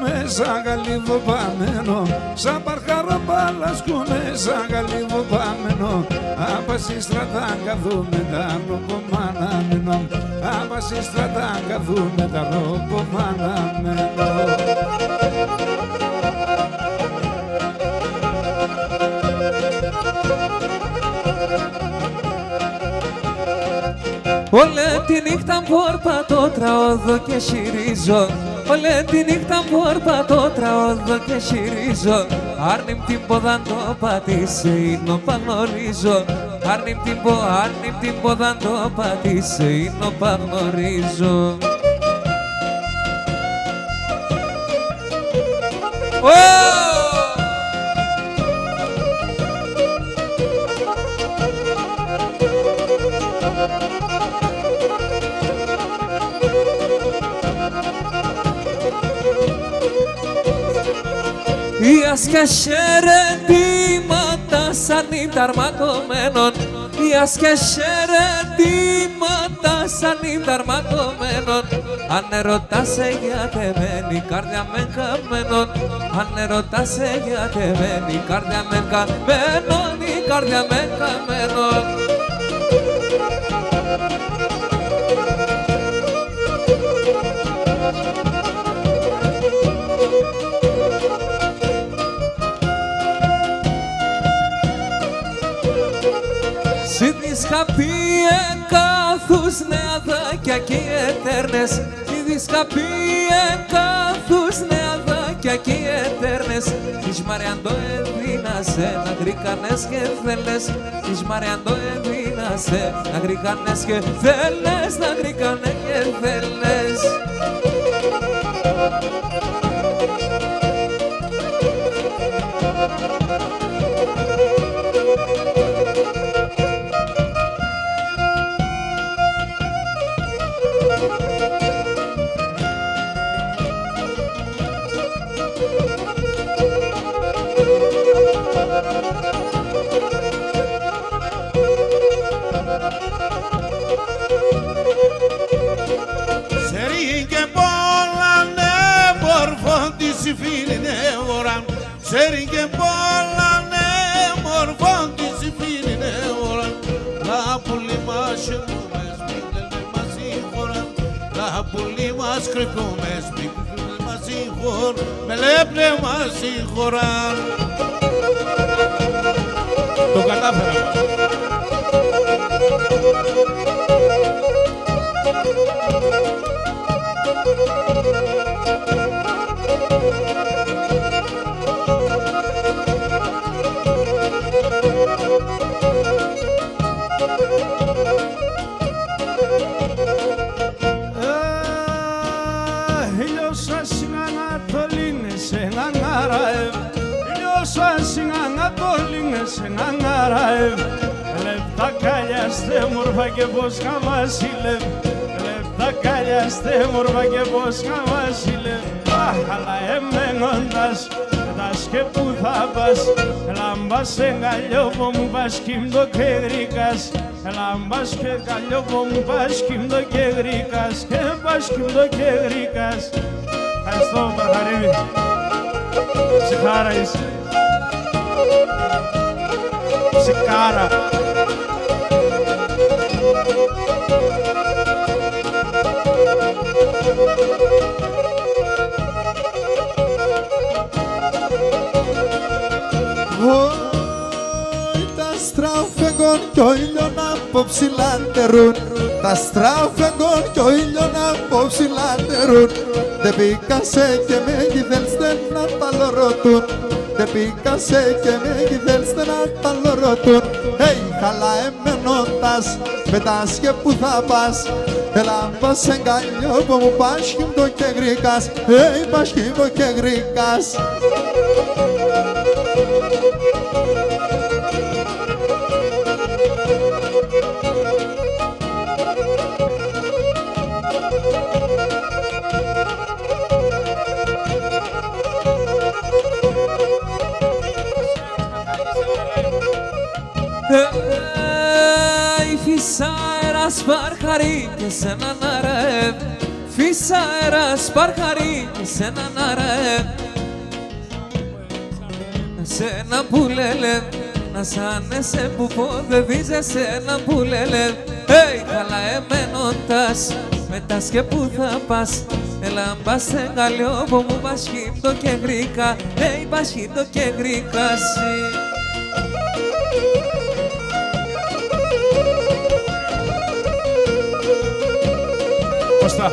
σκούμε σαν γαλίβο παμένο, σαν παρχαροπάλα σκούμε σαν γαλίβο παμένο. Άπαση στρατάγκα δούμε τα ροκομαναμένο, άπαση στρατάγκα δούμε τα ροκομαναμένο. Όλη τη νύχτα μπορπατώ τραόδο και συρίζω, όλη τη νύχτα μπορπατώ τραόδο και συρίζω. Άρνημ την ποδάν το πατήσε είναι παγνωρίζω, άρνημ την ποδάν το πατήσε είναι παγνωρίζω. Ιας και χαιρετήματα σαν υμταρματωμένων, Ιας και χαιρετήματα σαν υμταρματωμένων. Αν ερωτάσαι γιατί μένει η καρδιά με καμένον, αν ερωτάσαι γιατί μένει η καρδιά με καμένον, η καρδιά με καμένον. Συντισκα πιε κάθους νεαδάκια και οι ετέρνες, συντισκα πιε κάθους νεαδάκια και οι ετέρνες. Της Μαριαντό εδίνασε να γρήκανες και θέλες, της Μαριαντό εδίνασε να γρήκανες και θέλες, να γρήκανε και θέλες. Ξέρει και πολλά ναι μορφών της η φίλη ναι ώρα. Τα πουλί μας σιωπούμες μη μας συγχωράν, τα πουλί μας κρυφούμες μη μας συγχωράν, με λέπνε μας συγχωράν. Το κατάφερα. Λεπτά καλιάστε μορφα και πως χαβάσιλε, λεπτά καλιάστε μορφα και πως χαβάσιλε. Αλλά εμένοντας πετάς και που θα πας, λάμπας σε καλλιόπο μου πας κύμτο και γρήκας, λάμπας και καλλιόπο μου πας κύμτο και γρήκας, και πας κύμτο και γρήκας. Ευχαριστώ Παρχαρίδη, ψυχάρα είσαι. Ψικάρα. Τα στράφεγγον κι ο ήλιον από ψηλάντερουν, τα στράφεγγον κι ο ήλιον από ψηλάντερουν. Δεν πήκασε και με γιδέλστε να τα λορωτούν, δεν πήκασε και με γιδέλστε να τα λορωτούν. Χαλά εμένοντας πετάς και που θα πας, έλα πας σε καλλιόπο μου πας χύμτο και γρήκας, πας χύμτο και γρήκας. Η φυσάερας Παρχαρή και σ' έναν αρεύ, Φύσα αέρας παρχαρί σε έναν αραέ. Σένα που λέλε, να σάνεσαι που ποδεβίζε σένα που λέλε. Καλά εμένοντας, μετάς και που θα πας. Έλα μπας σε γαλλιόπο μου πασχύντο και γρήκα. Πασχύντο και γρήκα σι. Κώστα.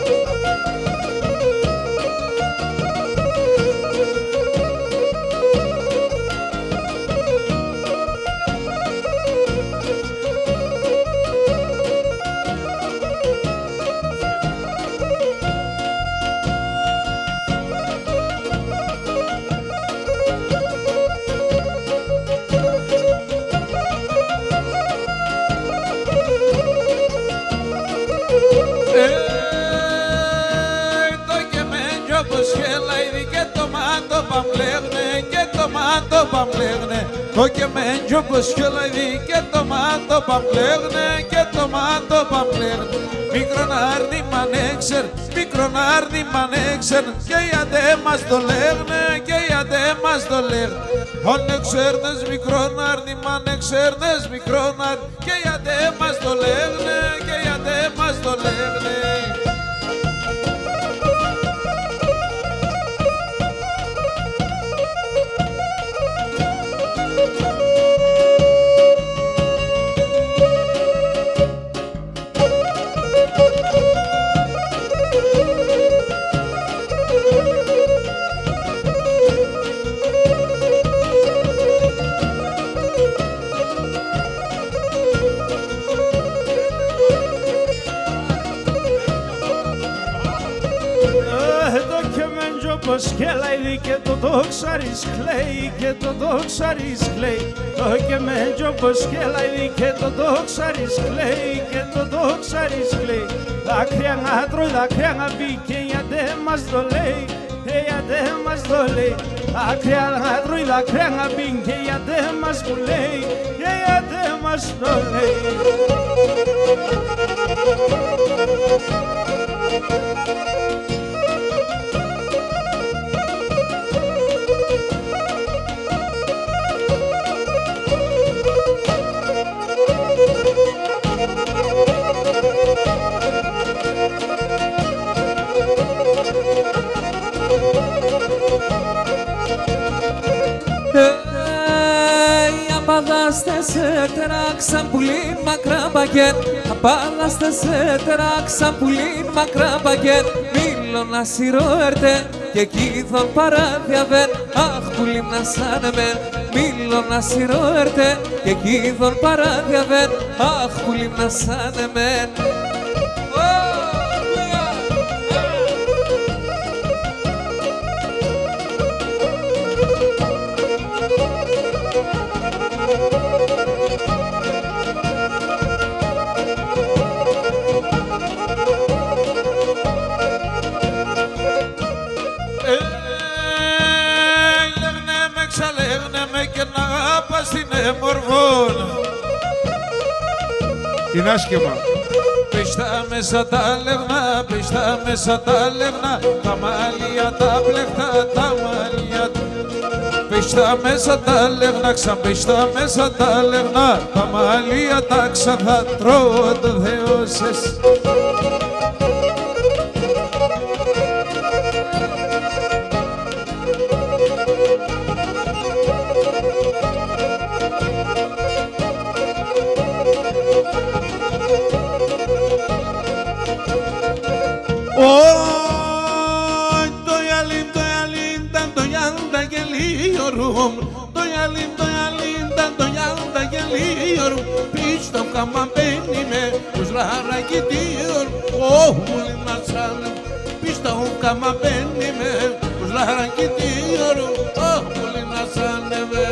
Το και μέντζο πως χιολαϊδί και το μάτο παμπλέγνε και το μάτο παμπλέγνε. Μικρόν άρνη μανέξερ, μικρόν άρνη μανέξερ και οι αντέ μας το λέγνε και οι αντέ μας το λέγνε. Ονεξέρνες μικρόν άρνη μανέξερνες μικρόν άρνη και οι αντέ μας το λέγνε και οι αντέ μας το λέγνε. Πως γελάει και το δόξαρις κλαίει και το δόξαρις κλαίει. Το κεμέντζο πως γελάει και το δόξαρις κλαίει και το δόξαρις κλαίει. Δάκρυα να τρώει, δάκρυα να πει και η αντέ μας το λέει, η αντέ μας το λέει. Δάκρυα να τρώει, δάκρυα να πει και η αντέ μας μου λέει, και η αντέ μας το λέει. Απαδάστες τράξαν πουλήν μακρά μπαγκέτ. Απαδάστες τράξαν πουλήν μακρά μπαγκέτ. Μήλωνα σιρόερτε και κοίθον παράδιαβεν. Αχ πουλήν να σάνεμεν. Μήλωνα σιρόερτε και κοίθον παράδιαβεν. Αχ πουλήν να σάνεμεν. Την άσχημα. Πίστα μέσα τα λεγνά, πίστα μέσα τα λεγνά, τα μαλλιά τα πλεχτά, τα μαλλιά. Πίστα μέσα τα λεγνά, ξαπίστα μέσα τα λεγνά, τα μαλλιά τα ξαθά τρώω το Θεώσες. Το γυαλίνταν το γιάντα και λίωρου, το γυαλίνταν το γιάντα και λίωρου, πίστο καμαπένι με τους λαρακιτήρ, όχι να σάνε, πίστο καμαπένι με τους λαρακιτήρ, όχι να σάνε με.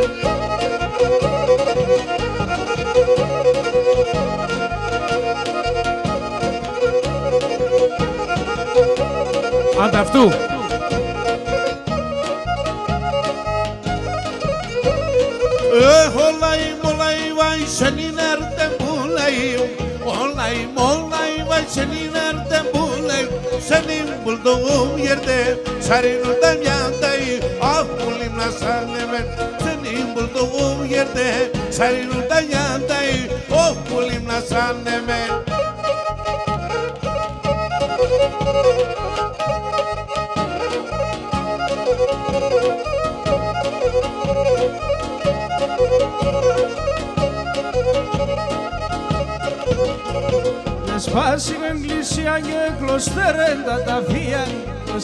Ανταυτού. Olay vay seni nereden bulayım? Olay vay seni nereden bulayım? senin bulduğum yerde sarılırdan yandayım. Ah bulimla sanemen senin bulduğum yerde sarılırdan yandayım. Oh bulimla sanemen. Σπάσιν εκκλησία και κλωστέρεντα τα βία.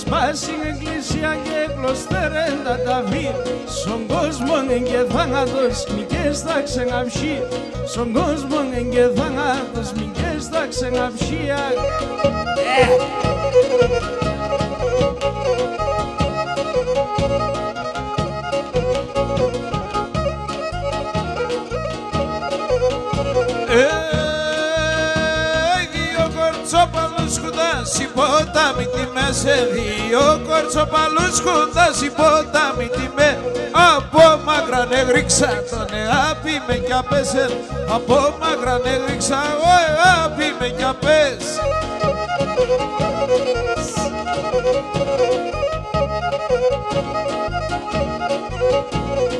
Σπάσιν εκκλησία και κλωστέρεντα τα βία. Στον κόσμο και θάνατος μικές θα ξεναψεί. Στον κόσμο και θάνατος μικές θα ξεναψεί. Χουντάς ποτάμι τη μέσε, δύο κορτσοπαλούς χουντάς ποτάμι τη με. Από μακράν έγριξα τον αγάπη με κι απέσαι. Από μακράν έγριξα ο αγάπη με κι απέσαι.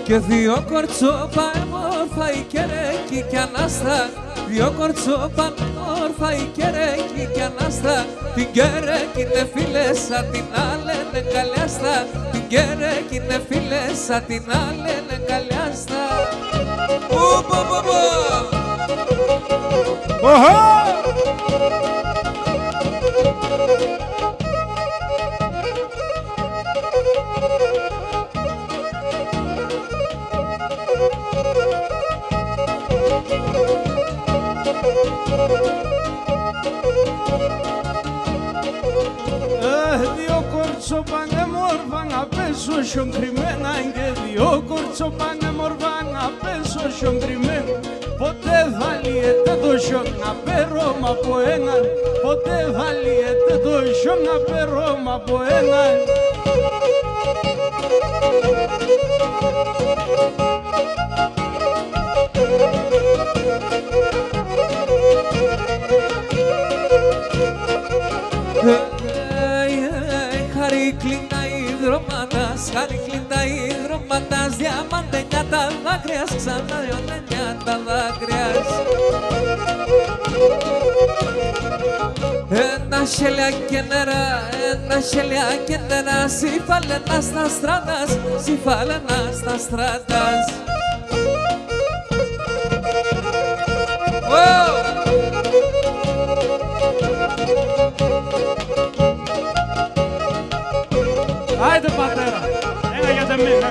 Και δύο κορτσόπα έμορφα η Κερέκη κι Ανάστα. Δύο κορτσόπα έμορφα η Κερέκη κι Ανάστα. Την Κερέκη είναι φίλες, σαν την άλλη είναι καλιάστα. Την Κερέκη είναι φίλες, σαν την άλλη είναι καλιάστα. Δύο κορτσοπάνε μόρφα να πέσω σιωγκριμένα. Και δύο κορτσοπάνε μόρφα να πέσω σιωγκριμένα. Ποτέ θα λύεται το σιωγκ να πέρω μ' από έναν. Ποτέ θα λύεται το σιωγκ να πέρω μ' από έναν. Χαρίκλιντα υδροματάς, χαρίκλιντα υδροματάς. Διαμαντένια τα δάκρυας, ξανά διαμαντένια τα δάκρυας. Ένα χέλια και νερά, ένα χέλια και νερά. Συφάλαινα στα στράτας, συφάλαινα στα στράτας. Άιντε πατέρα, ένα για τεμίνα.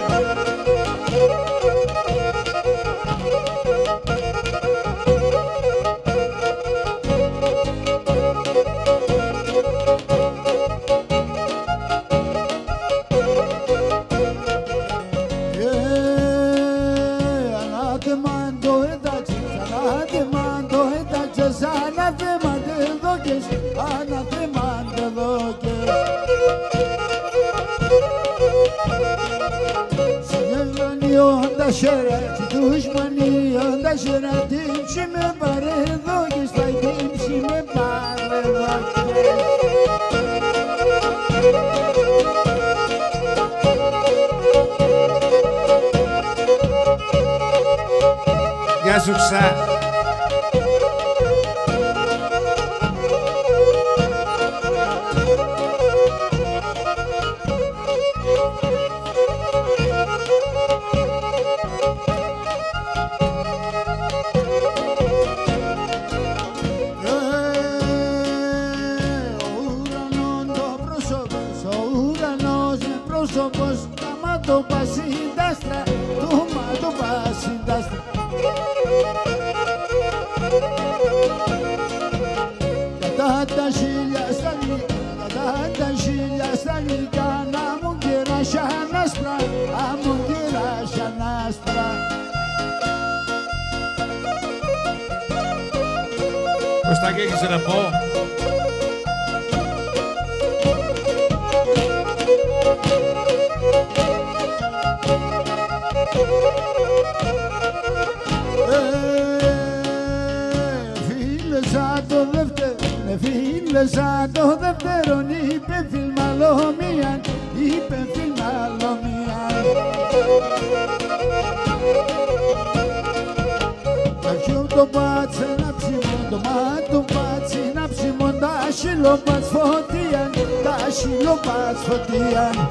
Ανάθεμαν το ένταξες, ανάθεμαν το ένταξες. Ανάθεμαν τε δόκες, ανάθεμαν τε δόκες. Όντα σέρα, τους όντα σέρα, τύψη με παρεδόκες, θα τύψη με παρεδόκες. Γεια σου Ξά. Πρόσωπος, άμα το πασίνταστρα, το μα το πασίνταστρα. Κατά τα χίλια στα γλυκά, κατά τα χίλια στα γλυκά, να μου κεράσει ανάστρα, να μου κεράσει ανάστρα. Κωστάκη, έχεις να πω. Φίλε σαν το δεύτερο, Φίλε, φίλε, σαν το δεύτερον είπε φιλμαλομίαν, είπε φιλμαλομίαν. Τα χιούμ το πάτσε να ψημών, το μάτω πάτσε να ψημών, τα σιλοπάς φωτίαν, τα σιλοπάς φωτίαν.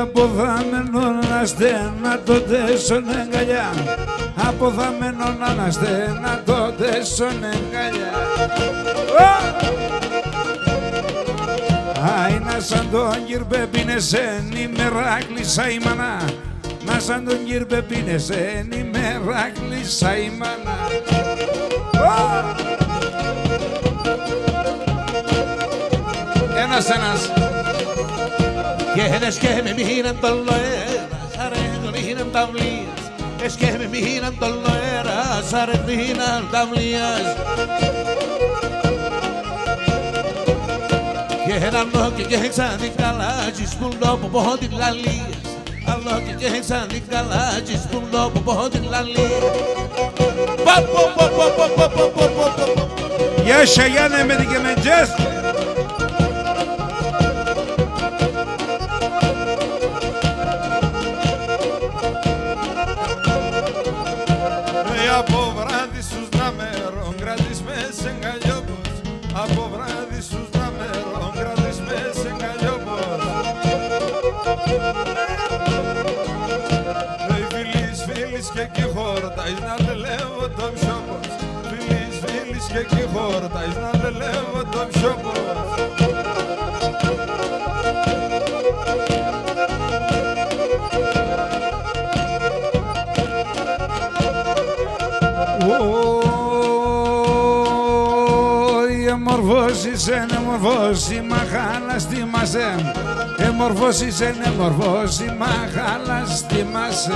Αποδαμένο να στένα το τέσσον εγκαλιά, αποδαμένο να στένα το τέσσον εγκαλιά. Άι να σαν τον κυρ Πεπίνεσεν η Μεράκλισσα η μανά, να σαν τον κυρ Πεπίνεσεν η Μεράκλισσα η μανά. Ένας Es que me miran toloeras, arreglo miran tablillas. Es que me miran toloeras, arreglo miran tablillas. Quedan lo que quedan de calagis, pulo por de lalías. A lo que quedan de calagis, pulo por de lalías. Γεια Σαγιάννε με δικαιμεντζές. Από βράδυ στους δραμέρων κρατισμές εγκαλιόπος, από βράδυ στους δραμέρων κρατισμές εγκαλιόπος. Φίλης, φίλης και εκεί χόρταεις να τελεύω το ψιόπος. Φίλης, φίλης και εκεί χόρταεις να τελεύω το ψιόπος. Εμορφώσεις είναι μορφώσει, μα χάλαστη μας εμορφώσεις είναι μορφώσει, μα χάλαστη μας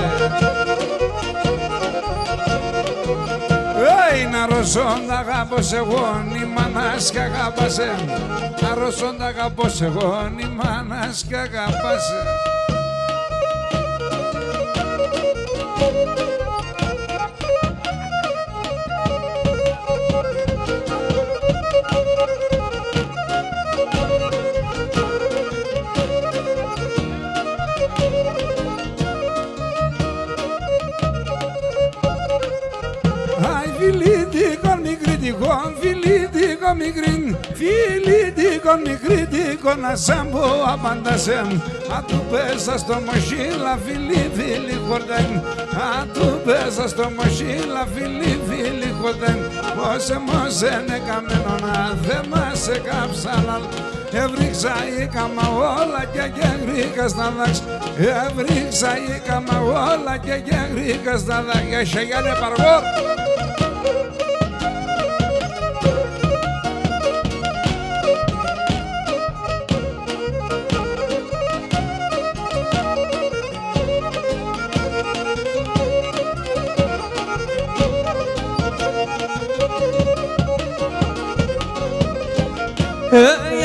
να ρωσόντα αγαπώς εγώ νη μάνας κι αγάπασε, να ρωσόντα αγαπώς εγώ νη μάνας κι αγάπασε. Φιλίτικον μικρίτικον να σαν πω απαντασέμ. Α του πέσα στο μοχύλα φίλι φίλι χορτέν. Α του πέσα στο μοχύλα φίλι φίλι χορτέν. Μόσε μόσε είναι καμένωνα δε μας εκάψαλα. Έβριξα η κάμα όλα και γρίκα στα δάξ. Έβριξα η κάμα όλα και γρίκα στα δάξ. Για Σαγιάννε Παργόρ.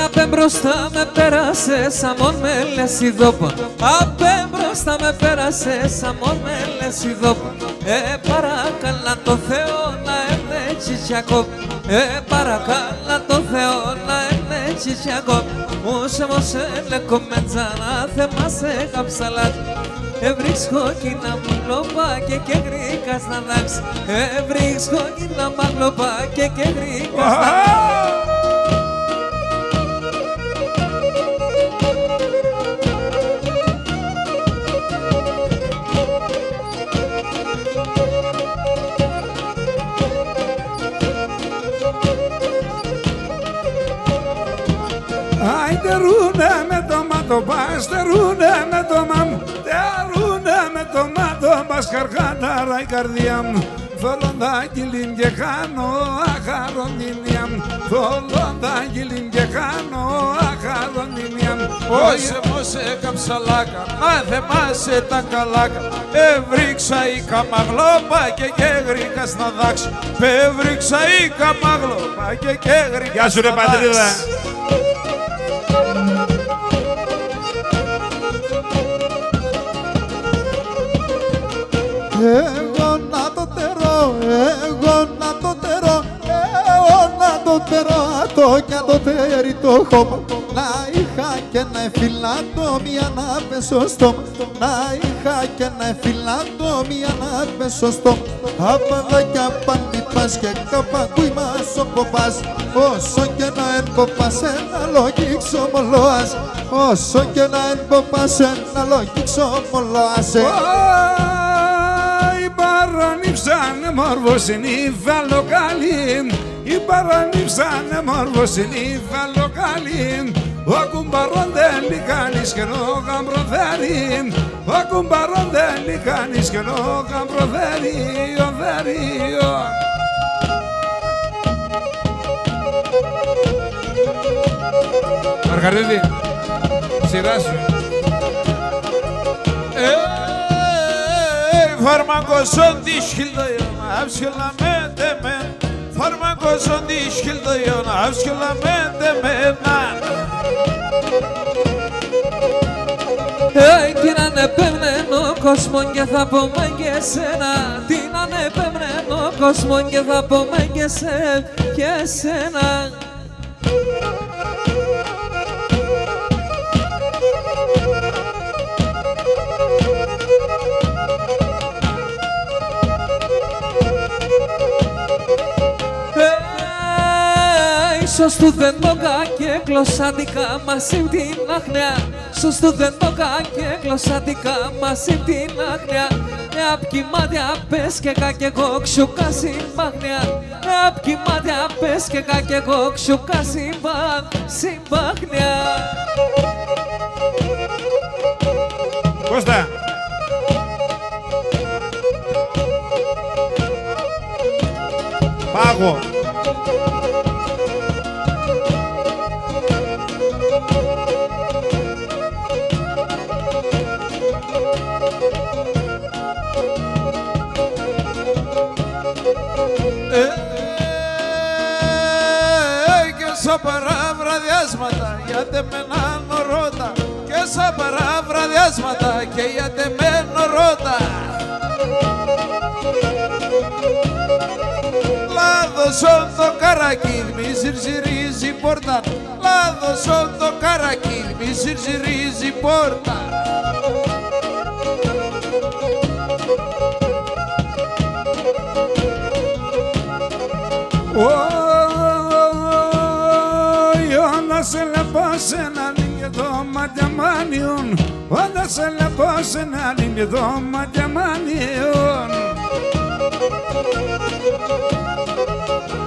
Απέ μπροστά με πέρασε σαν μόν με λες ειδόπων. Απέ μπροστά με πέρασε σαν μόν με λες ειδόπων. Παρακαλά το Θεό να έρνε τσιτσιακό. Παρακαλά το Θεό να έρνε τσιτσιακό. Μουσε μουσε λεκομέντζα να θέμασε καψαλάτ. Έβριξ κόκκινα μαγλοπάκια και γρήκα στα δάξ. Έβριξ κόκκινα μαγλοπάκια και γρήκα στα δάξ. Άιντε ρούνε με το το παστερούνε με το μαμ, τερούνε με το μάτο, μας καρχάταρα η καρδιά μου. Θέλω δάκυλιν και χάνω αχαροντινιά μου, θέλω δάκυλιν και χάνω αχαροντινιά μου. Όσε μόσε καψαλάκα, να θεμάσαι τα καλάκα. Έβριξα η καμαγλώπα και γρήκα στα δάξ. Έβριξα η καμαγλώπα και γρήκα. Γεια σου ρε πατρίδα. Εγώ να το τερώ, εγώ να το τερώ, εγώ να το τερώ, το κι το τέρι το χώμα. Να είχα και ένα εφυλάτο, μία να πέσω στόμα. Να είχα και ένα εφυλάτο, μία να πέσω στόμα. Απαδά κι απάντη πας και καπακούι μας όπου πας. Όσο και να εμποπάς ένα λογίξω μολόας. Όσο και να εμποπάς ένα λογίξω μολόας. Παρανύψανε μόρβος είναι η βαλοκαλή, η παρανύψανε μόρβος είναι η βαλοκαλή. Ο κουμπαρόν δεν λικάνεις και ο γαμπροδέρι, ο κουμπαρόν δεν λικάνεις και ο γαμπροδέρι, ο δέρι. Μαργαρίδη, σειρά σου. Φάρμακοσον τη σχυλδαίωνα, αύσκελαμέντε μεν. Φάρμακοσον τη σχυλδαίωνα, αύσκελαμέντε μεν. Την ανεπέμνενο κόσμο και θα πούμε και σένα. Την ανεπέμνενο κόσμο και θα πούμε και σένα. Ίσως του δεν το και γλωσσάτικα μαζί την άχνια. Ίσως του δεν το και γλωσσάτικα μαζί την άχνια. Απ' κοιμάτια πες και κακεγό ξουκά συμπάχνια. Απ' κοιμάτια πες και κακεγό ξουκά συμπάχνια. Κώστα. Πάγο. Και σαν παραβραδιάσματα για τεμέναν ρώτα. Και σαν παραβραδιάσματα και για τεμένο ρώτα. Λάδωσον το καρακίδ μη ζυρζυρίζει πόρτα. Λάδωσον το καρακίδ μη ζυρζυρίζει πόρτα. Όταν σε λεπώς έναν και το ματιαμάνιον, όταν σε λεπώς έναν και το ματιαμάνιον.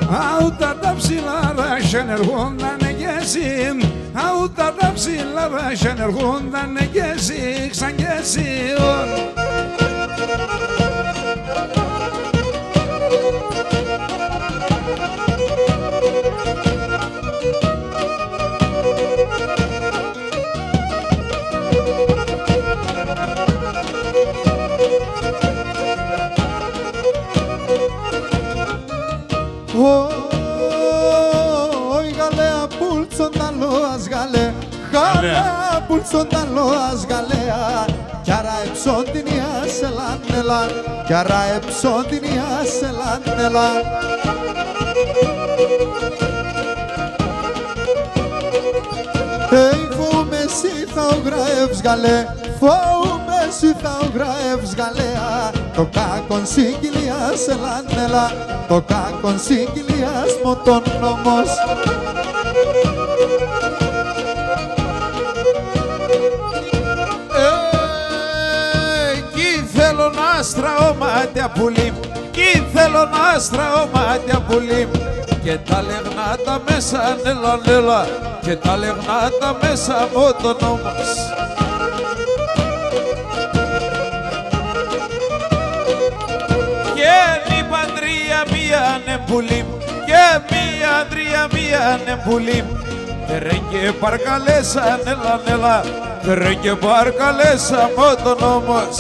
Αούτα τα ψηλάρα ενεργούντανε κι εσύ, αούτα τα ψηλάρα ενεργούντανε κι εσύ, ξαν κι εσύ. Oi, galea, pulson dan loas gale, galea, pulson dan loas galea. Chiara e psondinia se l'annela, chiara e psondinia se l'annela. Ei, fome si thau graevs gale, fome si thau graevs galea. Το κάκον συγκυλίας σε λάνελα, το κάκον συγκυλίας μοτον νόμος. Κι θέλω να στραώ μάτια πουλί, κι θέλω να στραώ μάτια πουλί. Και τα λεγνά τα μέσα νέλα νέλα, και τα λεγνάτα μέσα από τον νόμος. Και η παντρία μία νεμπουλή και μία τρία μία νεμπουλή. Τερέγγε παρκαλέσα νέλα νέλα, τερέγγε παρκαλέσα από τον νόμος.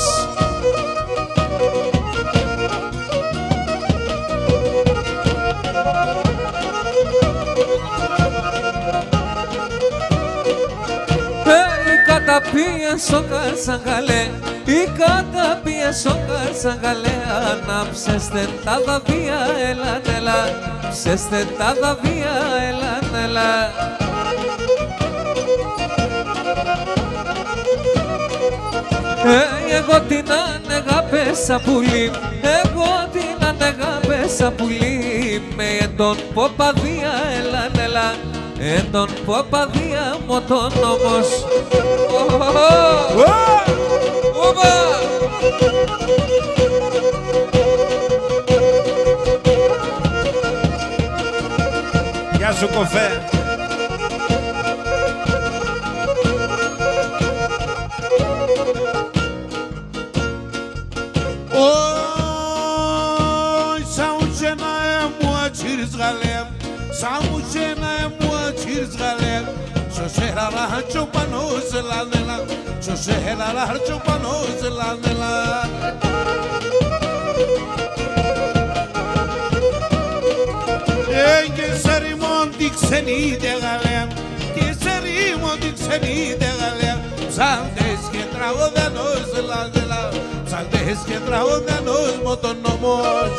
Η καταπία σοκάρ σαν καλέ, η καταπία σοκάρ σαν καλέ. Ανάψεστε τα δαβία, έλα νέλα, ψέστε τα δαβία, έλα νέλα. Εγώ την άνεγα πέσα πουλί, εγώ την άνεγα πέσα πουλί. Με τον ποπαδία, έλα νέλα, τον ποπαδία μου τον νόμος. Γεια σου κοφέ. Oi, saucena emu achiriz galem, saucena emu achiriz galem. Sosera la chopanos la nela, sosera la chopanos la nela. Και σερίμον τη ξενίδε γαλέα, και σερίμον τη ξενίδε γαλέα. Ψάντες και τραγωδανός λαδελά, ψάντες και τραγωδανός μου τον νόμος.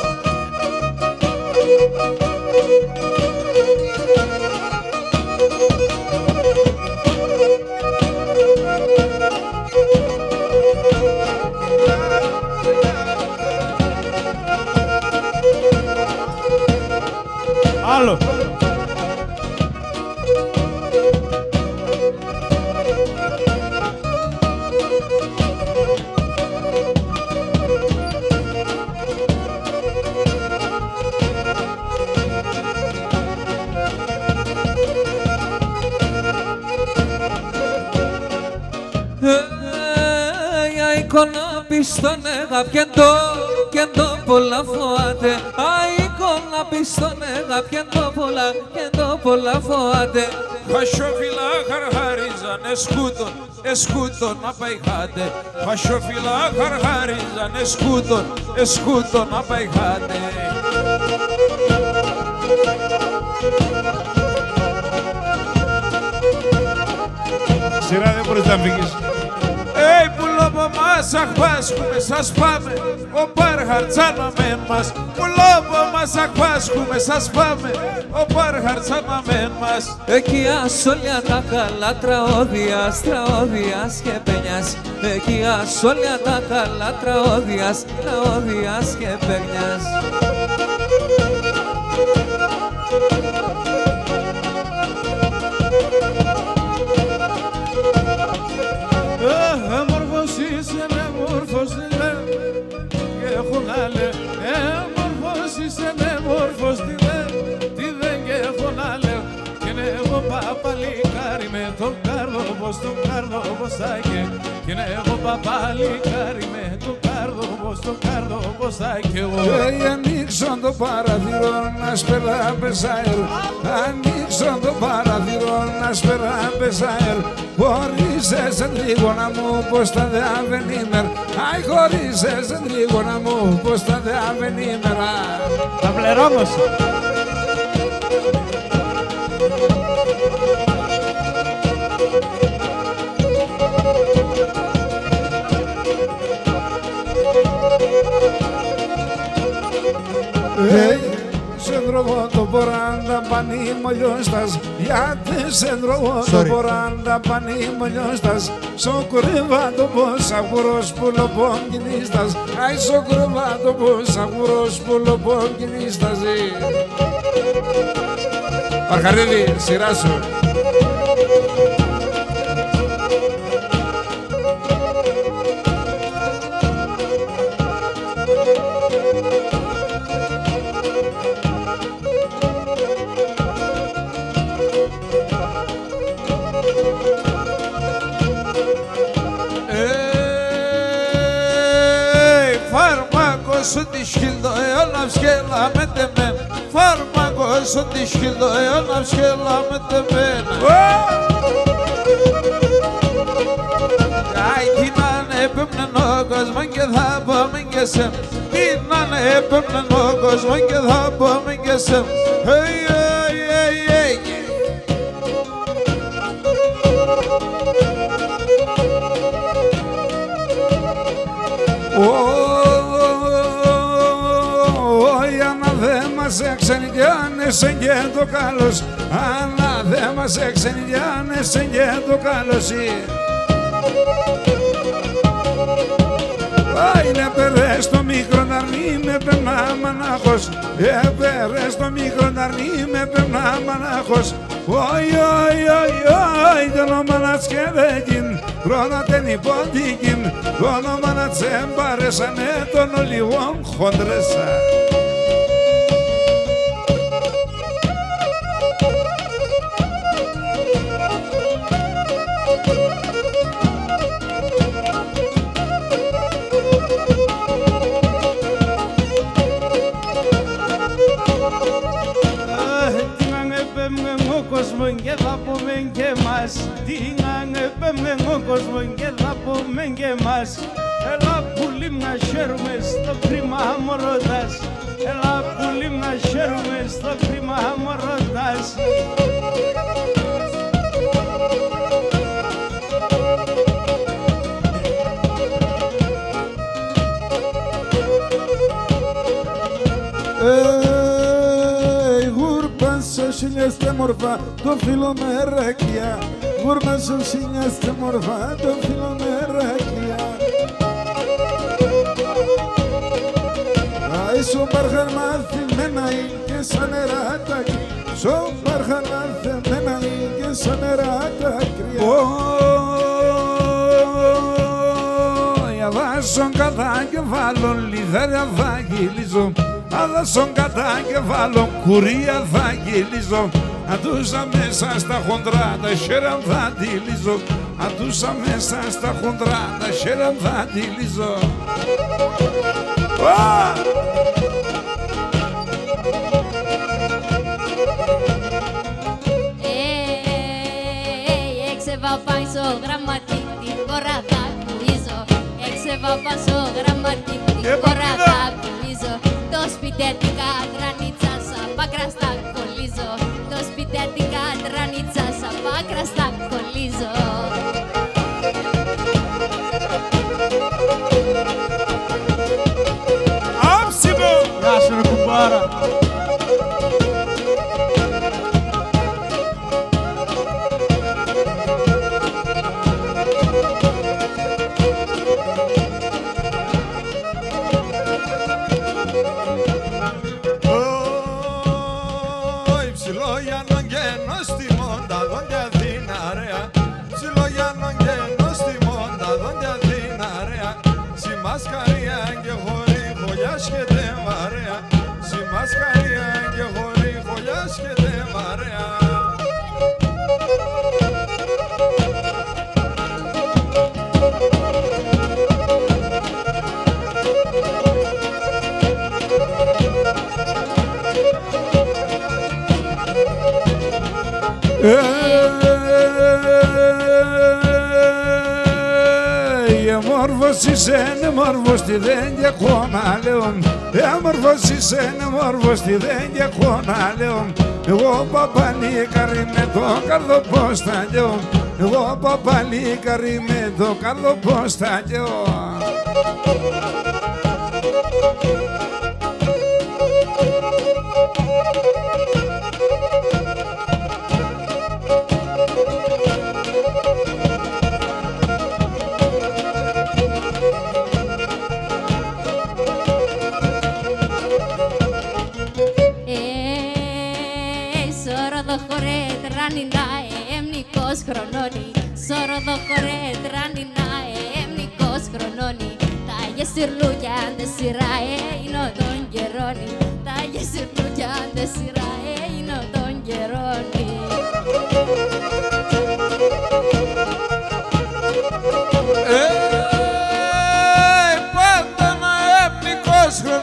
Άλλο. Η εικόνα πιστόν και το πολλά φοάτε. Η εικόνα πιστόν και το πολλά φοάτε. Χασιόφυλλα χαρχάριζαν εσκούτον να παϊχάτε. Χασιόφυλλα χαρχάριζαν εσκούτον να παϊχάτε. Σειρά δεν μπορείς να φύγεις. Πουλόπο μας αχπάσκουμε, σας πάμε, ο Παρχαρτσάναмен μας. Πουλόπο μας αχπάσκουμε, σας πάμε, ο Παρχαρτσάναmen μας. Εκεί ασόλια τα καλά τραγώδιας και παινιάς. Εκεί ασόλια τα καλά τραγώδιας και παινιάς. Μόρφος είσαι, ναι, μόρφος είναι και έχω να λέ. Μόρφος είσαι, ναι, μόρφος τι δεν και έχω να λέ. Και είναι εγώ παπαλικάρι με τον Κάρλο πως τον Κάρλο πως θα και. Και είναι εγώ παπαλικάρι με τον Κάρλο πως τον Κάρλο πως θα και εγώ. Ανοίξω το παραθύρο να σπερά πεσάερ. Ανοίξω το παραθύρο να σπερά πεσάερ. Χωρίσες εν τρίγωνα μου πως τα δε αβενήμερ. Αι χωρίσες εν τρίγωνα μου πως τα δε αβενήμερ. Θα πληρώνωσαι. Σε ντρογώ το ποράντα πανί μολιώστας. Γιατί σε ντρογώ το ποράντα πανί μολιώστας. Σοκρύβα το πως αγουρός πουλοπόγκινίστας. Αι σοκρύβα το πως αγουρός πουλοπόγκινίστας. Αρχαρίδη, σειρά σου. Φάρμακος ότι σκύλτο αιώνα ψκέλα με τεμένα. Φάρμακος ότι σκύλτο αιώνα ψκέλα με τεμένα. Τι να ανέπαινε ο κόσμος και θα πάμε και σε. Τι να ανέπαινε ο κόσμος και θα πάμε και σε. Άνα δε μας εξενιάνεσαι και το καλός. Άνα δε μας εξενιάνεσαι και το καλός. Είναι περές το μικρό ναρνί με περνά μανάχος. Περές το μικρό ναρνί με περνά μανάχος. Όι, όι, όι, όι, το όνομα να τσκευέγγιν, πρώτα τεν υπότικιν, το όνομα να τσέμπαρεσανε τον ολιγόν χοντρέσα. Και θα πούμε και μας, τι να επέμενε ο κόσμος και θα πούμε και μας. Έλα πουλί να χαίρουμε στο κρίμα μωρότας. Έλα πουλί να χαίρουμε στο κρίμα μωρότας. Σινιάστε μορφά το φίλο με ρακιά. Γούρνα σου σινιάστε μορφά το φίλο με ρακιά. Άι σου παρχαρμάθημένα είναι σαν νεράτακι. Σου παρχαρμάθημένα είναι σαν νεράτακι. Αδάσον κατά κεφάλων λιδέρια θα γυλίζω. Αδάσον κατά κεφάλων κουρία θα γυλίζω. Αντούσα μέσα στα χοντρά τα χέρια θα τυλίζω. Αντούσα μέσα στα χοντρά τα χέρια θα τυλίζω. Έξεβα γραμματική χώρα θα κουλίζω. Έξεβα γραμματική χώρα θα κουλίζω. Το σπιτέτικα τρανίτσα σαν πάκρα στα κολλίζω. Το σπιτέτικα τρανίτσα σαν πάκρα στα κολλίζω. Άψιμο! Γεια σου ρε κουμπάρα! Μόρφωσης είναι μόρφος τη δεν και χώνα λέω. Μόρφωσης είναι μόρφος τη δεν και χώνα λέω. Εγώ παπαλίκαρη με το καρδοπόσταλιο. Εγώ παπαλίκαρη με το καρδοπόσταλιο. Χρονώνει, σώρο το χωρέ τρανινά, εμνικός χρονώνει. Τα γεσυρλούκια αντε σειράε, είναι τον καιρώνει. Τα γεσυρλούκια αντε σειράε, είναι τον καιρώνει. Πάντα να εμνικός χρονώνει.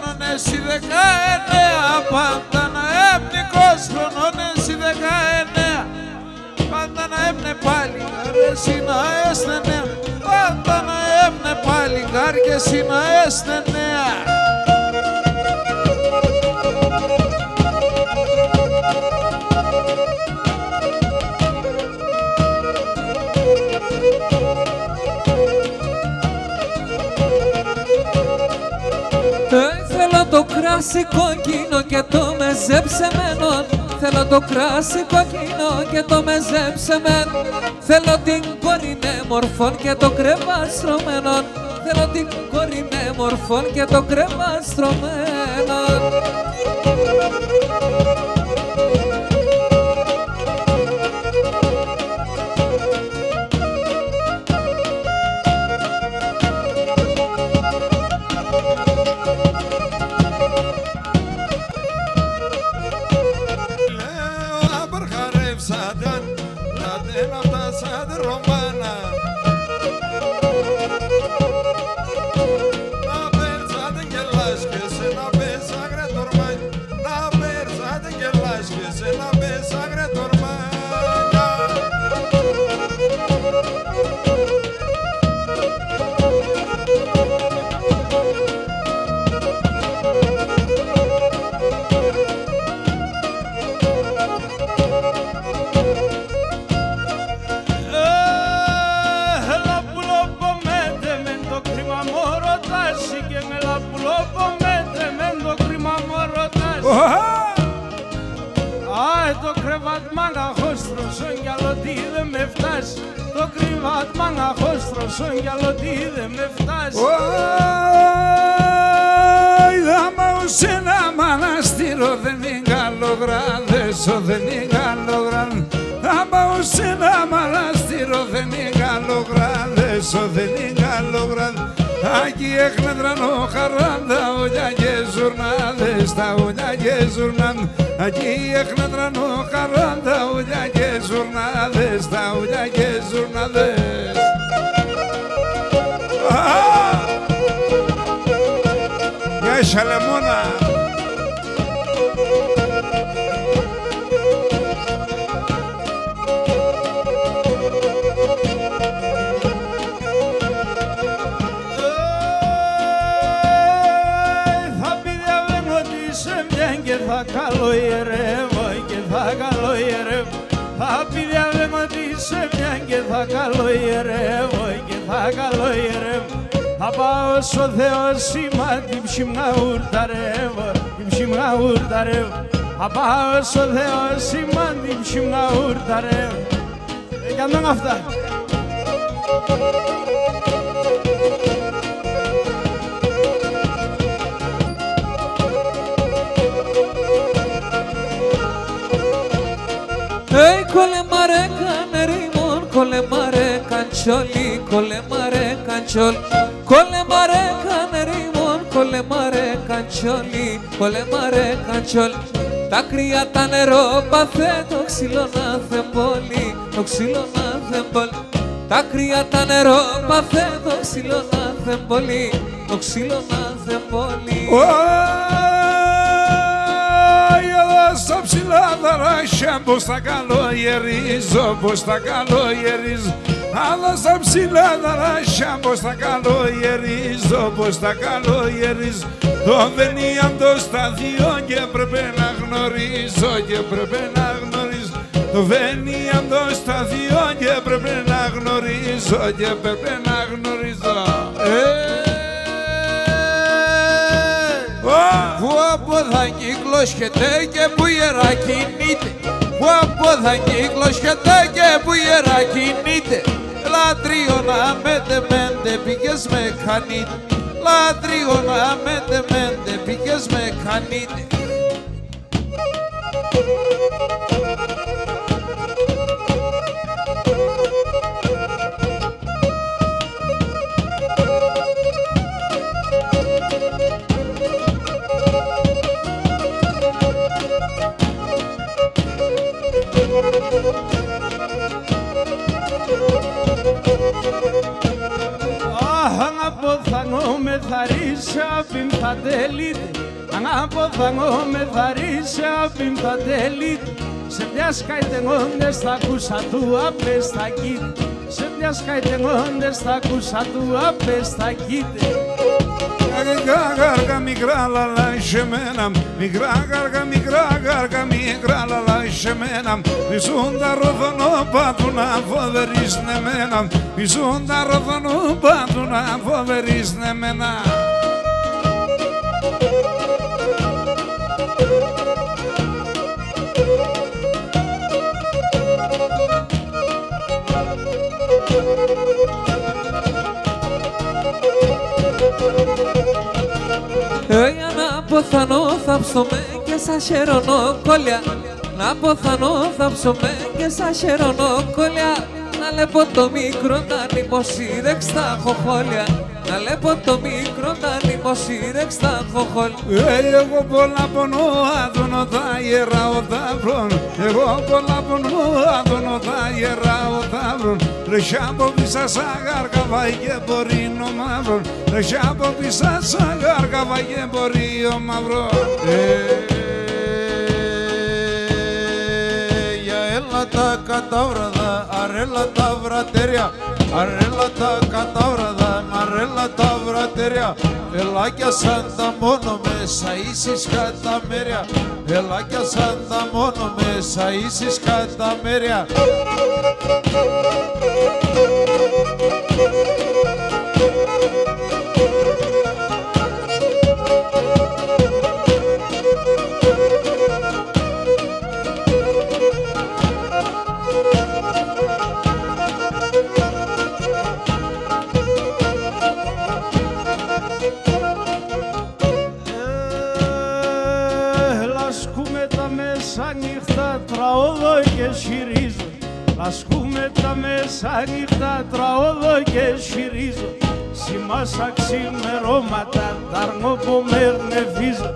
εσύ να έστε νέα, πάντα να έμνε παλικάρ και εσύ να έστε νέα. Θέλω το κράσι κόκκινο και το μεζεψεμένο. Θέλω το κράσι κόκκινο και το μεζεψεμένο. Θέλω την κορινέ μορφών και το κρεβαστρωμένο. Θέλω την κορινέ μορφών και το κρεβαστρωμένο. Το κρεβάτμα αγχώστρωσον κι άλλο τι δεν με φτάσει. Το κρεβάτμα αγχώστρωσον κι άλλο τι δεν με φτάσει. Θα πάω σε ένα μοναστήριο, δεν είναι καλογράδεσο, δεν είναι καλογράδεσο. Θα πάω σε ένα μοναστήριο, δεν είναι καλογράδεσο, δεν είναι καλογράδεσο. Aquí εκνετρανό χαράντα ουλιά και ζουρνάδες, τα ουλιά και ζουρνάδες. Aquí εκνετρανό χαράντα ουλιά και ζουρνάδες, τα ουλιά και ζουρνάδες. Γεια Σαλεμόνα. Θα καλοϊερεύω και θα καλοϊερεύω. Θα πηδιαβαίνω τη σεμιά και θα καλοϊερεύω και θα καλοϊερεύω. Θα πάω στο Θεό σήμα την ψημνά ουρταρεύω, την ψημνά ουρταρεύω. Θα πάω στο Θεό σήμα την ψημνά ουρταρεύω. Και αν δεν αυτά. Κολεμάρε κανερίμον, κολεμάρε καντσόλι, κολεμάρε καντσόλι. Κολεμάρε κανερίμον, κολεμάρε καντσόλι, κολεμάρε καντσόλι. Τα κρύα τα νερό παθε, το ξύλο να θεμπόλει, το ξύλο να θεμπόλει. Τα κρύα τα νερό παθε, το ξύλο να θεμπόλει, το ξύλο να θεμπόλει. Στα ψηλά δράσια πως τα καλογερίζω, πως τα καλογερίζω. Αλλά στα ψηλά δράσια πως τα καλογερίζω, πως τα καλογερίζω. Το βενίαν το στάδιο και πρέπει να γνωρίζω, και πρέπει να γνωρίζω. Το βενίαν το στάδιο και πρέπει να γνωρίζω, και πρέπει να γνωρίζω. Που από θα κυκλώσχεται και που ιερά κινείται. Που από θα κυκλώσχεται και που ιερά κινείται. Λατρείωνα μέντε μέντε πήγες με χανείτε. Λατρείωνα μέντε μέντε πήγες με χανείτε. Αναποθανώ με θαρίσια πιν θα τελείτε. Αναποθανώ με θαρίσια πιν θα τελείτε. Σε μια σκαϊτενόντες θα ακούσα του απεστακίτ. σε διασκαϊτενόντες τα ακούσα του απεστακείτε. Γάργα μικρά λαλά σε μένα, μικρά γάργα μικρά λαλά σε μένα. Μισούν τα ροδονό πάντου να φοβερίσνε μένα, μισούν τα ροδονό πάντου να φοβερίσνε μένα. Για να ποθανώ θα ψωμέ και σα χερονοκόλια. Να ποθανώ θα ψωμέ και σα χερονοκόλια. Να λέπω το μικρό να νημοσύρεξ τα χοχόλια. Να λέπω το μικρό να νημοσύρεξ τα χοχόλια. Εγώ πολλά πονώ άδωνο τα ιερά ο ταύρων. Εγώ πολλά πονώ άδωνο τα ιερά ο ταύρων. Ρε σιάμπο πίσα σαν γάργα βαγε μπορεί ο μαύρον. Ρε σιάμπο πίσα σαν γάργα βαγε μπορεί ο μαύρον. Για έλα τα κατάβραδα, αρέλα τα βρατεριά. Αρέλα τα κατάβραδα, αρέλα τα βρατεριά. Ελάκια σαν τα μόνο μέσα ίσης κατά μέρια. Ελάκια σαν τα μόνο μέσα ίσης κατά μέρια. Λασκούμε τα μέσα νύχτα τραόδο και συρίζω. Λασκούμε τα μέσα νύχτα τραόδο και συρίζω. Σημάσα ξημερώματα ταρνόπο μερνεβίζω.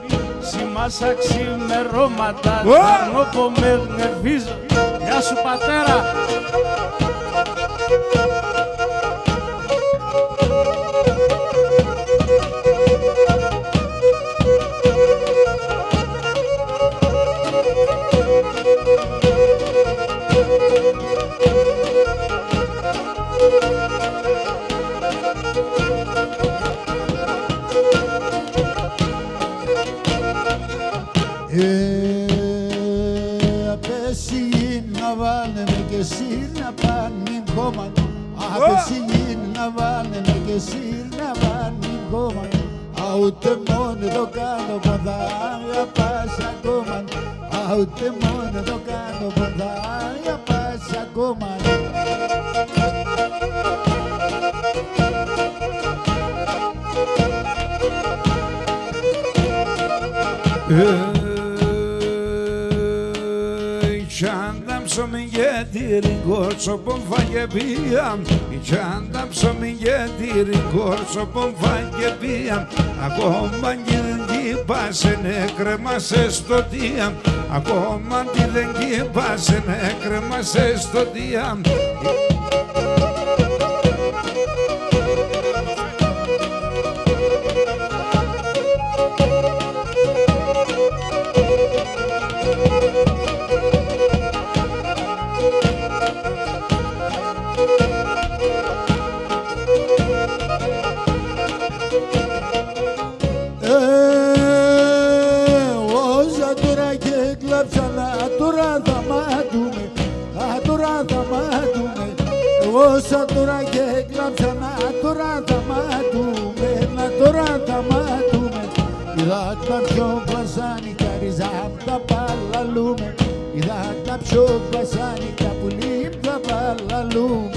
Σημάσα ξημερώματα ταρνόπο μερνεβίζω. Γεια σου πατέρα! Απέσει να βάλουμε και εσύ να πάνε κόμμα. Απέσει να βάλουμε και εσύ να πάνε κόμμα. Ούτε μόνο το κάνω ποδάρια πας ακόμα. Ούτε μόνο το κάνω ποδάρια πας ακόμα. Çanda psomin getirin korso bonfage biyam Çanda psomin getirin korso bonfage biyam Ακόμα κι δεν κυπάσαινε κρέμασε στο διάμ Ακόμα κι δεν κυπάσαινε κρέμασε στο διάμ Όσα τώρα και κλάψαλα, τώρα θα μάτουμε, τώρα θα μάτουμε. Όσα τώρα και κλάψαλα, τώρα θα μάτουμε, τώρα θα μάτουμε. Είδα τα πιο βασάνικα ριζά τα παλαλούμε, είδα τα πιο βασάνικα πουλί τα παλαλούμε.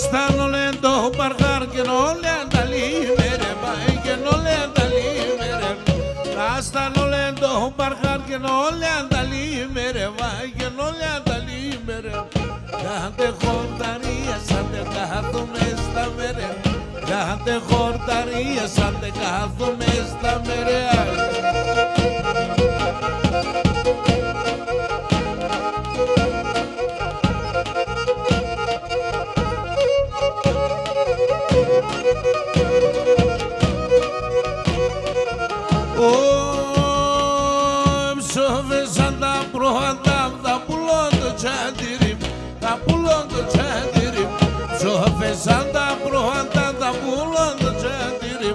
Stanno lento barcar che non le andalimere mai che non le andalimere la stanno lento barcar che non le andalimere mai che non le andalimere tante contaria sante gato me sta mere Άντε χορταρίες, άντε κάθομαι στα μεριά. Ψόφεσαν τα πρώτα, θα πουλώ το τσάντιρι, θα πουλώ το τσάντιρι. Ψόφεσαν τα πρώτα, θα πουλώ το τσάντιρι,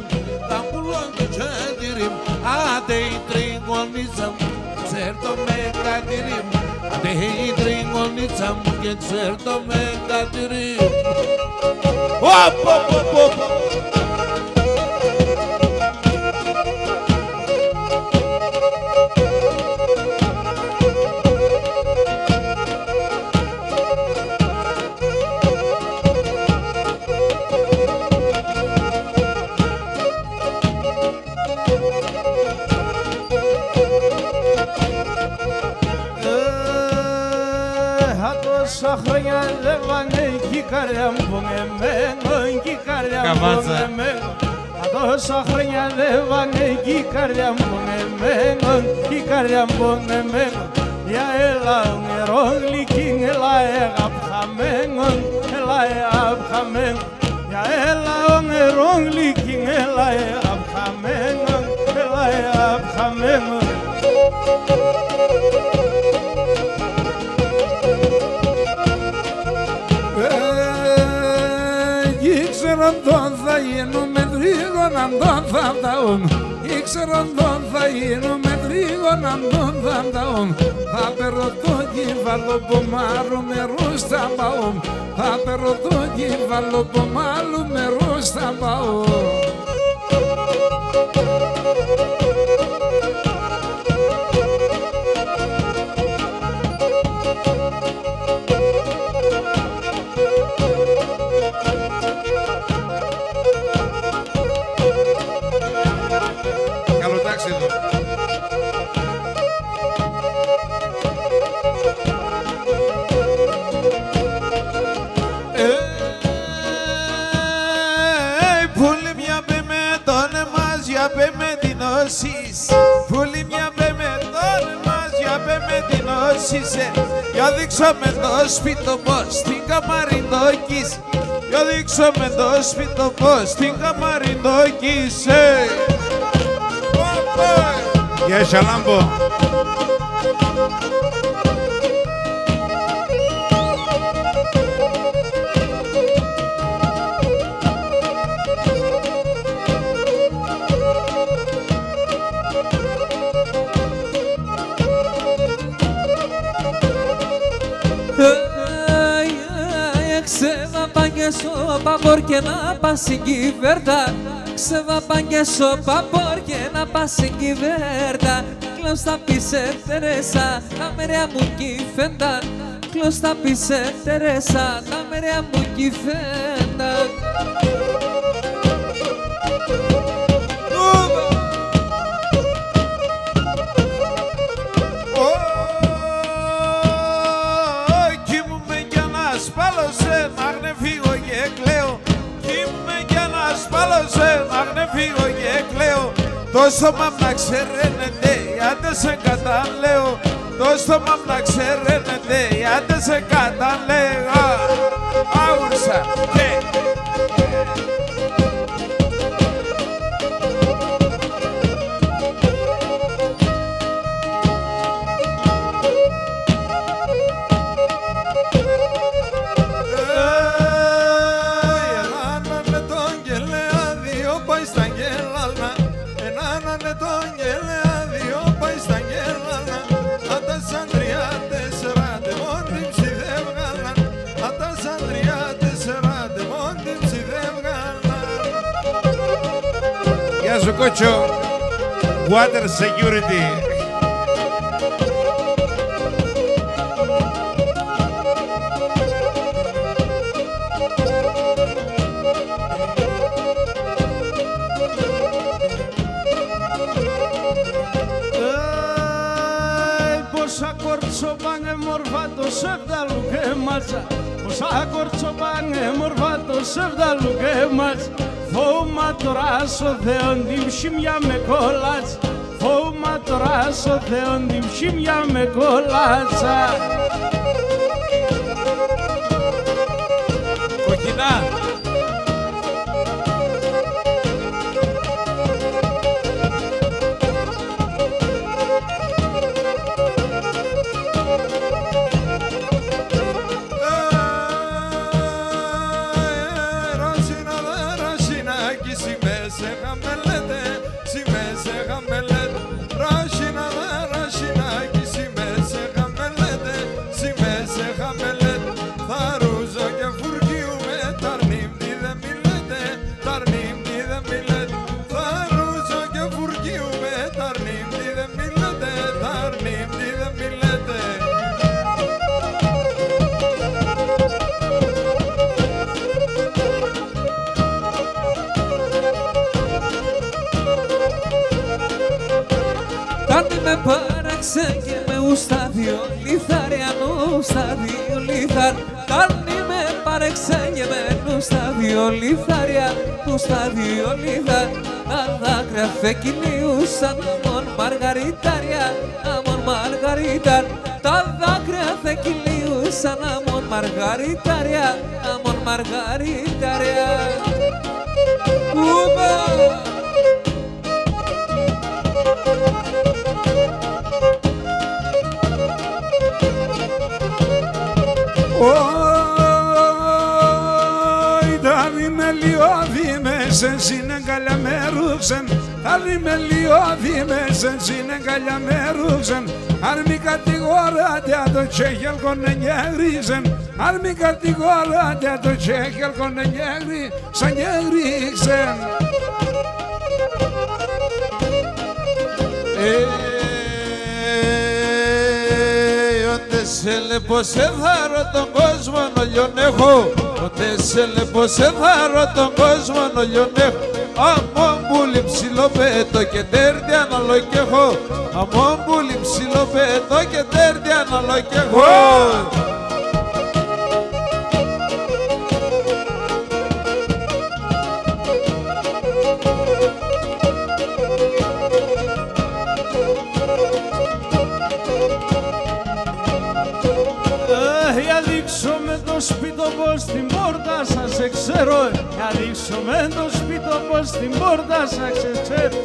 θα πουλώ το τσάντιρι. Άντε η τριγωνίτσα μου, ξέρτο με κατηρί. Άντε η τριγωνίτσα μου και ξέρτο με κατηρί. Τόσα χρόνια δεν βανέγει καρδιά μου πονεμένο, κι καρδιά μου πονεμένο. Τόσα χρόνια δεν βανέγει καρδιά μου πονεμένο, κι καρδιά μου πονεμένο. Για έλα νερό γλυκή, έλα αγαπημένο, έλα αγαπημένο. Για έλα νερό γλυκή, έλα αγαπημένο, έλα αγαπημένο. Ήξερον τον θα γίνουμε τρίγωναν τον θα ταούν. Ήξερον τον θα γίνουμε τρίγωναν τον θα ταούν. Θα περω το κύβαλο που μάλλου μερούς θα πάω. Θα περω το κύβαλο που μάλλου μερούς θα πάω. Καλό ταξίδι. Πουλή μια πέμε τον εμάς για πέμε την όσης. Πουλή μια πέμε τον εμάς για πέμε την όσης. Για δείξω με το σπίτο πως στην καμαρινόκης. Για δείξω με το σπίτο πως στην καμαρινόκης. Γεια Σαλάμπο. Ξεβαπάγες ο παπόρ και να πας στην κυβέρτα. Ξεβαπάγες ο παπόρ και να πας στην κυβέρτα. Κλώς θα πείσε Τερέσα, τα μεριά μου κυφέντα. Κλώς θα πείσε Τερέσα, τα μεριά μου κυφέντα. Φύγω και κλαίω, το στόμα μ' να ξέρετε, άντε σε καταλέω. Το στόμα μ' να ξέρετε, άντε σε καταλέω. Άουρσα και... Γεια σου κότσο. Water security. Πόσα κορτσοπάνε μορφά το σεβδαλού και μάτσα. Πόσα κορτσοπάνε μορφά το σεβδαλού και μάτσα. Φώμα ο Θεόν την ψημιά με κόλλατσα. Φώμα ο Θεόν την ψημιά με κόλλατσα. Κοκκινά. Κάνει με παράξε και με ουστά δυο λιθαριανού στα δυο λιθαρ. Κάνει με παράξε και με ουστά δυο λιθαριανού στα δυο λιθαρ. Τα δάκρυα θεκυλίουσαν αμον μαργαριτάρια, αμον μαργαριτάρ. Τα δάκρυα θεκυλίουσαν αμον μαργαριτάρια, αμον μαργαριτάρια. Ούπα! Τα ρημελιώδη μέσα συναγκαλιά με ρούξαν. Τα ρημελιώδη μέσα συναγκαλιά με ρούξαν. Αν μη κατηγοράτε το τσέχελ κονενιέγριζαν. Αν μη κατηγοράτε το τσέχελ κονενιέγριζαν. Σε λεπώ σε θάρω τον κόσμο νολιον έχω. Ποτέ σε λεπώ σε θάρω τον κόσμο νολιον έχω. Αμόν πουλι ψηλό πέτω και τέρτη αναλογέχω. Αμόν πουλι ψηλό πέτω και τέρτη αναλογέχω. Το σπίτι πως την πόρτα σας ξέρω. Για δείξω με το σπίτι πως την πόρτα σας ξέρω.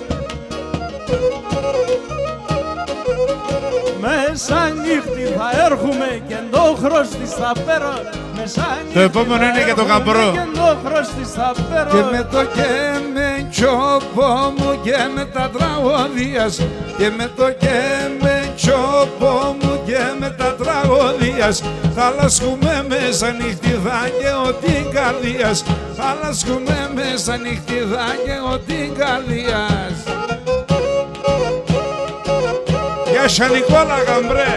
Μέσα νύχτη θα έρχομαι και το χρώστη θα πέρω. Το επόμενο είναι για το γαμπρό. Και το χρώστη θα πέρω. Και με το κεμέντσόπο μου και με τα τραγωδίας. Και με το κεμέντσόπο μου και με τα τραγωδίας. Θα λασκούμε μέσα νυχτιδά και ό,τι καρδίας. Θα λασκούμε μέσα νυχτιδά και ό,τι καρδίας. Γεια σα Νικόλα γαμπρέ.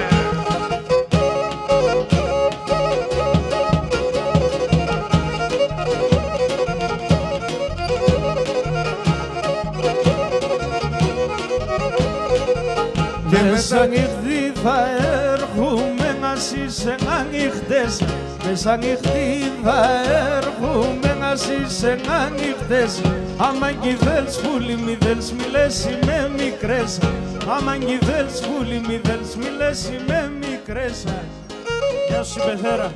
Και μέσα νυχτή θα έρχομαι να είσαι ανοιχτές. Μέσα νυχτή θα έρχομαι να είσαι ανοιχτές. Άμα κι θέλεις πουλί μη θέλεις μη λες είμαι μικρές. Άμα κι θέλεις πουλί μη θέλεις μη λες είμαι μικρές. Γεια σου Πεθέρα.